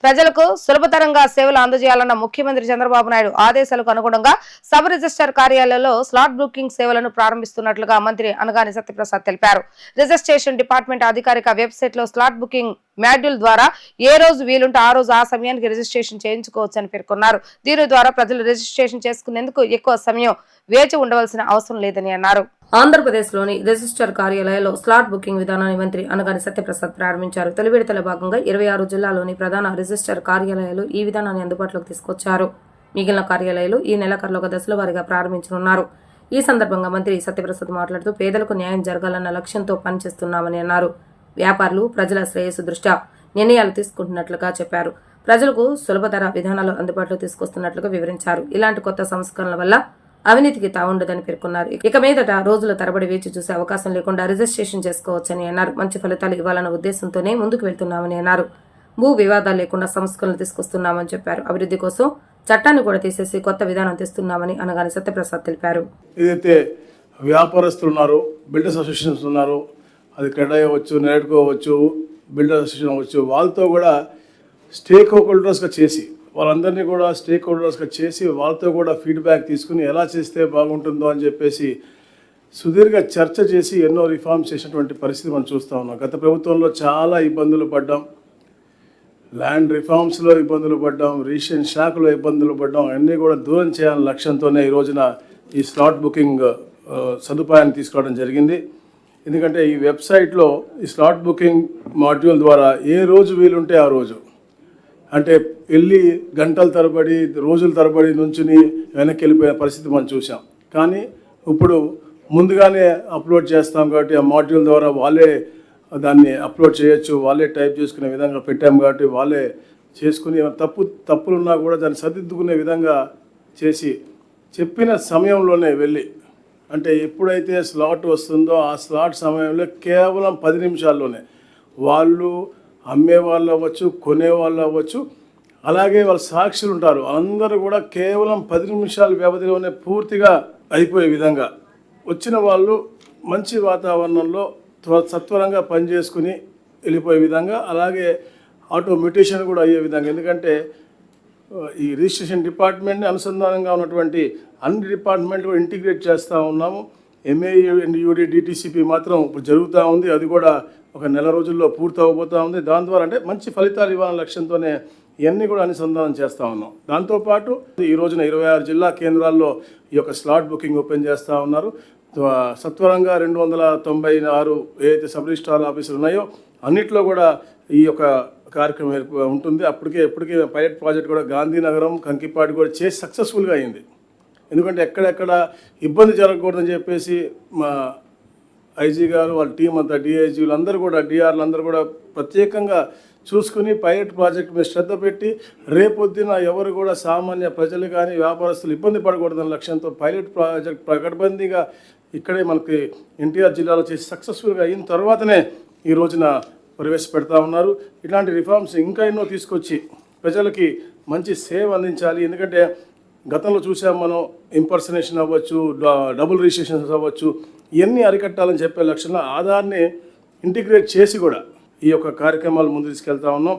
ప్రజలకు సులభతరంగా సేవలు అందజేయాలన్న ముఖ్యమంత్రి చంద్రబాబు నాయుడు ఆదేశాలకు అనుగుణంగా సబ్ రిజిస్టర్ కార్యాలయంలో స్లాట్ బుకింగ్ సేవలను ప్రారంభిస్తున్నట్లుగా మంత్రి అనగాని సత్యప్రసాద్ తెలిపారు. రిజిస్ట్రేషన్ డిపార్ట్మెంట్ అధికారిక వెబ్సైట్ లో స్లాట్ బుకింగ్ మాడ్యూల్ ద్వారా ఏ రోజు వీలుంటే ఆ రోజు ఆ సమయానికి రిజిస్ట్రేషన్ చేయించుకోవచ్చని పేర్కొన్నారు. దీని ద్వారా ప్రజలు రిజిస్ట్రేషన్ చేసుకునేందుకు ఎక్కువ సమయం వేచి ఉండవలసిన అవసరం లేదని అన్నారు. ఆంధ్రప్రదేశ్లోని రిజిస్టర్ కార్యాలయంలో స్లాట్ బుకింగ్ విధానాన్ని మంత్రి అనగాని సత్యప్రసాద్ ప్రారంభించారు. తొలి విడతల భాగంగా 26 జిల్లాలోని ప్రధాన రిజిస్టర్ కార్యాలయాలు ఈ విధానాన్ని అందుబాటులోకి తీసుకొచ్చారు. మిగిలిన కార్యాలయాలు ఈ నెలాఖరులోగా దశల వారీగా ప్రారంభించనున్నారు. ఈ సందర్భంగా మంత్రి సత్యప్రసాద్ మాట్లాడుతూ పేదలకు న్యాయం జరగాలన్న లక్ష్యంతో పనిచేస్తున్నామని అన్నారు. వ్యాపారులు ప్రజల శ్రేయస్సు దృష్ట్యా నిర్ణయాలు తీసుకుంటున్నట్లుగా చెప్పారు. ప్రజలకు సులభతర విధానాలు అందుబాటులో తీసుకొస్తున్నట్లుగా వివరించారు. ఇలాంటి కొత్త సంస్కరణల వల్ల అవినీతికి తావుండదని పేర్కొన్నారు. ఇక మీదట రోజుల తరబడి వేచి చూసే అవకాశం లేకుండా రిజిస్ట్రేషన్ చేసుకోవచ్చని అన్నారు. మంచి ఫలితాలు ఇవ్వాలన్న ఉద్దేశంతోనే ముందుకు వెళ్తున్నామని అన్నారు. భూ వివాదాలు లేకుండా సంస్కరణలు తీసుకొస్తున్నామని చెప్పారు. అభివృద్ధి కోసం చట్టాన్ని కూడా తీసేసి కొత్త విధానం తెస్తున్నామని అనగాని సత్యప్రసాద్ తెలిపారు. ఏదైతే వ్యాపారస్తులు ఉన్నారో, బిల్డర్స్ అసోసియేషన్స్ ఉన్నారు, అది క్రెడా అవ్వచ్చు, నెరడ్కో అవ్వచ్చు, బిల్డర్స్ అసోసియేషన్ అవ్వచ్చు, వాళ్ళతో కూడా స్టేక్ హోల్డర్స్గా చేసి వాళ్ళందరినీ కూడా స్టేక్ హోల్డర్స్గా చేసి వాళ్ళతో కూడా ఫీడ్బ్యాక్ తీసుకుని ఎలా చేస్తే బాగుంటుందో అని చెప్పేసి సుదీర్ఘ చర్చ చేసి ఎన్నో రిఫార్మ్స్ చేసినటువంటి పరిస్థితి మనం చూస్తూ ఉన్నాం. గత ప్రభుత్వంలో చాలా ఇబ్బందులు పడ్డాం, ల్యాండ్ రిఫార్మ్స్లో ఇబ్బందులు పడ్డాం, రిజిస్ట్రేషన్ శాఖలో ఇబ్బందులు పడ్డాం. అన్నీ కూడా దూరం చేయాలనే లక్ష్యంతోనే ఈ రోజున ఈ స్లాట్ బుకింగ్ సదుపాయాన్ని తీసుకోవడం జరిగింది. ఎందుకంటే ఈ వెబ్సైట్లో ఈ స్లాట్ బుకింగ్ మాడ్యూల్ ద్వారా ఏ రోజు వీలుంటే ఆ రోజు, అంటే వెళ్ళి గంటల తరబడి రోజుల తరబడి నుంచుని వెనక్కి వెళ్ళిపోయిన పరిస్థితి మనం చూసాం. కానీ ఇప్పుడు ముందుగానే అప్లోడ్ చేస్తాం కాబట్టి ఆ మాడ్యూల్ ద్వారా వాళ్ళే దాన్ని అప్లోడ్ చేయొచ్చు, వాళ్ళే టైప్ చేసుకునే విధంగా పెట్టాం కాబట్టి వాళ్ళే చేసుకుని తప్పులున్నా కూడా దాన్ని సరిదిద్దుకునే విధంగా చేసి చెప్పిన సమయంలోనే వెళ్ళి, అంటే ఎప్పుడైతే స్లాట్ వస్తుందో ఆ స్లాట్ సమయంలో కేవలం 10 నిమిషాల్లోనే వాళ్ళు అమ్మే వాళ్ళు అవ్వచ్చు, కొనే వాళ్ళు అవ్వచ్చు, అలాగే వాళ్ళ సాక్షులు ఉంటారు, అందరూ కూడా కేవలం 10 నిమిషాల వ్యవధిలోనే పూర్తిగా అయిపోయే విధంగా వచ్చిన వాళ్ళు మంచి వాతావరణంలో సత్వరంగా పనిచేసుకుని వెళ్ళిపోయే విధంగా, అలాగే ఆటోమేటేషన్ కూడా అయ్యే విధంగా. ఎందుకంటే ఈ రిజిస్ట్రేషన్ డిపార్ట్మెంట్ని అనుసంధానంగా ఉన్నటువంటి అన్ని డిపార్ట్మెంట్లు ఇంటిగ్రేట్ చేస్తూ ఉన్నాము. ఎంఏయుడి డిటిసిపి మాత్రం ఇప్పుడు జరుగుతూ ఉంది, అది కూడా ఒక నెల రోజుల్లో పూర్తి అవ్వబోతూ ఉంది. దాని ద్వారా అంటే మంచి ఫలితాలు ఇవ్వాలనే లక్ష్యంతోనే ఇవన్నీ కూడా అనుసంధానం చేస్తూ ఉన్నాం. దాంతోపాటు ఈ రోజున 26 జిల్లా కేంద్రాల్లో ఈ యొక్క స్లాట్ బుకింగ్ ఓపెన్ చేస్తూ ఉన్నారు. సత్వరంగా 296 ఏదైతే సబ్ రిజిస్ట్రార్ ఆఫీసులు ఉన్నాయో అన్నిట్లో కూడా ఈ యొక్క కార్యక్రమం ఉంటుంది. ఎప్పటికే పైలట్ ప్రాజెక్ట్ కూడా గాంధీనగరం, కంకిపాడు కూడా చేసి సక్సెస్ఫుల్గా అయింది. ఎందుకంటే ఎక్కడెక్కడ ఇబ్బంది జరగకూడదని చెప్పేసి మా ఐజీ గారు, వాళ్ళ టీం అంతా, డిఐజీలు అందరూ కూడా, డిఆర్లు అందరూ కూడా ప్రత్యేకంగా చూసుకుని పైలట్ ప్రాజెక్ట్ మీద శ్రద్ధ పెట్టి రేపొద్దున ఎవరు కూడా సామాన్య ప్రజలు కానీ వ్యాపారస్తులు ఇబ్బంది పడకూడదన్న లక్ష్యంతో పైలట్ ప్రాజెక్ట్ పకడ్బందీగా ఇక్కడే మనకి ఎన్టీఆర్ జిల్లాలో చేసి సక్సెస్ఫుల్గా అయిన తర్వాతనే ఈ రోజున ప్రవేశపెడతా ఉన్నారు. ఇలాంటి రిఫార్మ్స్ ఇంకా ఎన్నో తీసుకొచ్చి ప్రజలకి మంచి సేవ అందించాలి. ఎందుకంటే గతంలో చూసాం మనం, ఇంపర్సనేషన్ అవ్వచ్చు, డబుల్ రిజిస్ట్రేషన్స్ అవ్వచ్చు, ఇవన్నీ అరికట్టాలని చెప్పే లక్ష్యంలో ఆధార్ని ఇంటిగ్రేట్ చేసి కూడా ఈ యొక్క కార్యక్రమాలు ముందు తీసుకెళ్తా ఉన్నాం.